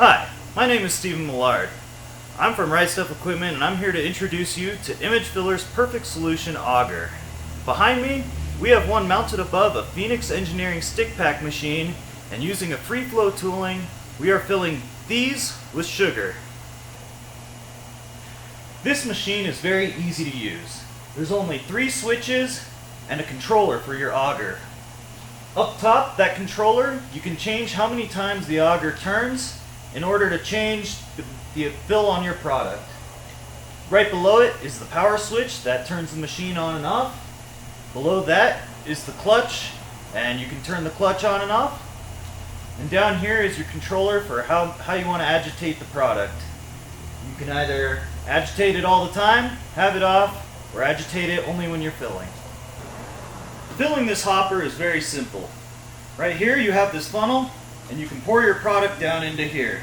Hi, my name is Stephen Millard. I'm from Right Stuff Equipment and I'm here to introduce you to Image Filler's Perfect Solution Auger. Behind me, we have one mounted above a Phoenix Engineering stick pack machine, and using a free flow tooling, we are filling these with sugar. This machine is very easy to use. There's only 3 switches and a controller for your auger. Up top, that controller, you can change how many times the auger turns in order to change the fill on your product. Right below it is the power switch that turns the machine on and off. Below that is the clutch, and you can turn the clutch on and off. And down here is your controller for how you want to agitate the product. You can either agitate it all the time, have it off, or agitate it only when you're filling. Filling this hopper is very simple. Right here you have this funnel, and you can pour your product down into here.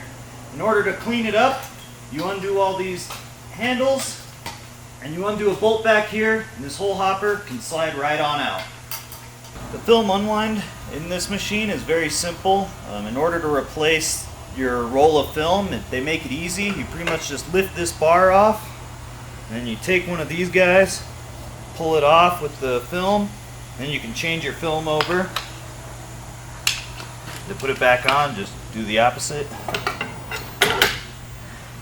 In order to clean it up, you undo all these handles, and you undo a bolt back here, and this whole hopper can slide right on out. The film unwind in this machine is very simple. In order to replace your roll of film, they make it easy. You pretty much just lift this bar off, and then you take one of these guys, pull it off with the film, then you can change your film over. To put it back on, just do the opposite.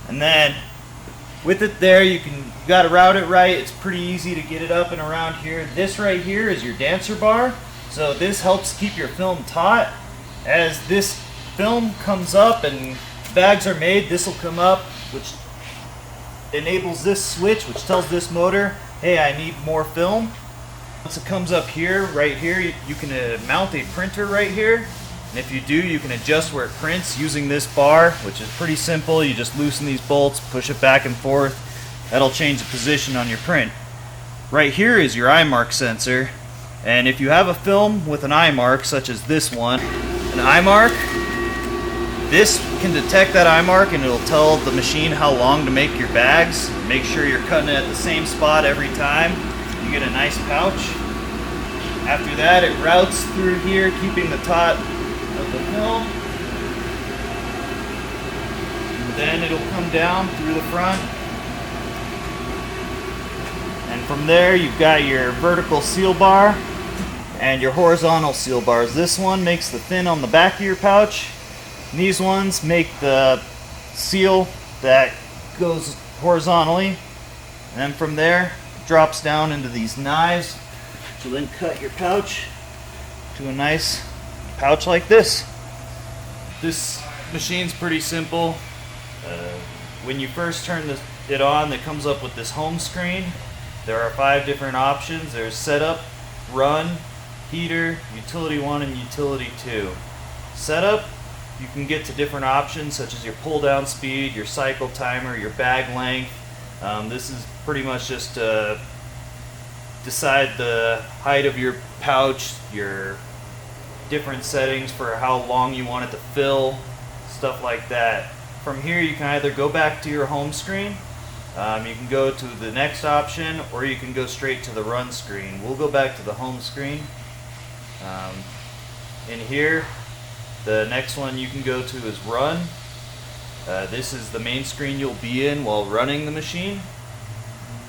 And then with it there, you got to route it right. It's pretty easy to get it up and around here. This right here is your dancer bar. So this helps keep your film taut. As this film comes up and bags are made, this will come up, which enables this switch, which tells this motor, hey, I need more film. Once it comes up here, right here, you can mount a printer right here. And if you do, you can adjust where it prints using this bar, which is pretty simple. You just loosen these bolts, push it back and forth. That'll change the position on your print. Right here is your eye mark sensor. And if you have a film with an eye mark, such as this one, an eye mark, this can detect that eye mark and it'll tell the machine how long to make your bags. Make sure you're cutting it at the same spot every time. You get a nice pouch. After that, it routes through here, keeping the taut of the film. And then it'll come down through the front. And from there, you've got your vertical seal bar and your horizontal seal bars. This one makes the fin on the back of your pouch. And these ones make the seal that goes horizontally. And then from there, it drops down into these knives, which will then cut your pouch to a nice pouch like this. This machine's pretty simple. When you first turn it on, it comes up with this home screen. There are 5 different options. There's setup, run, heater, utility 1, and utility 2. Setup, you can get to different options such as your pull down speed, your cycle timer, your bag length. This is pretty much just to decide the height of your pouch, your different settings for how long you want it to fill, stuff like that. From here you can either go back to your home screen, you can go to the next option, or you can go straight to the run screen. We'll go back to the home screen. In here, the next one you can go to is run. This is the main screen you'll be in while running the machine.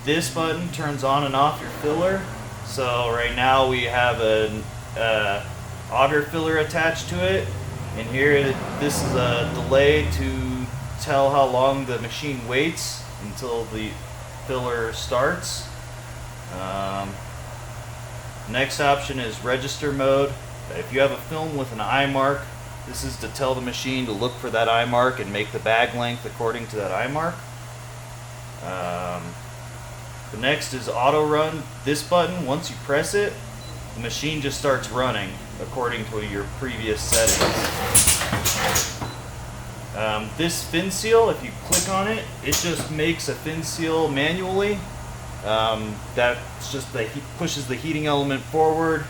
This button turns on and off your filler. So right now we have an auger filler attached to it, and here this is a delay to tell how long the machine waits until the filler starts. Next option is register mode. If you have a film with an eye mark, this is to tell the machine to look for that eye mark and make the bag length according to that eye mark. The next is auto run. This button, once you press it, the machine just starts running according to your previous settings. This fin seal, if you click on it, it just makes a fin seal manually. That's just pushes the heating element forward.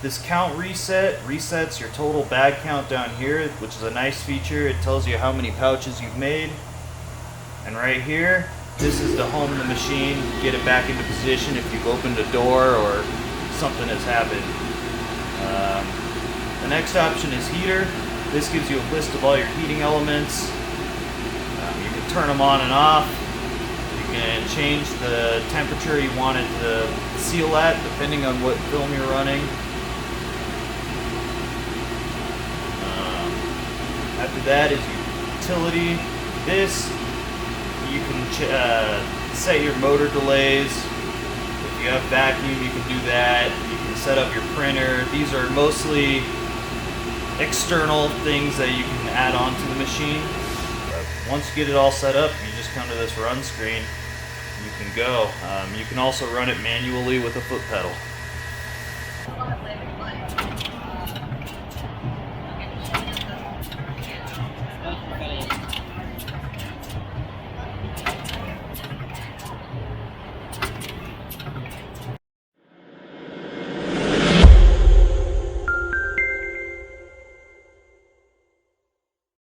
This count reset resets your total bag count down here, which is a nice feature. It tells you how many pouches you've made. And right here, this is to home the machine, get it back into position if you've opened a door or something has happened. The next option is heater. This gives you a list of all your heating elements. You can turn them on and off. You can change the temperature you want it to seal at depending on what film you're running. After that is utility. This, you can set your motor delays. If you have vacuum, you can do that. You can set up your printer. These are mostly external things that you can add on to the machine. Once you get it all set up, you just come to this run screen. You can go. You can also run it manually with a foot pedal.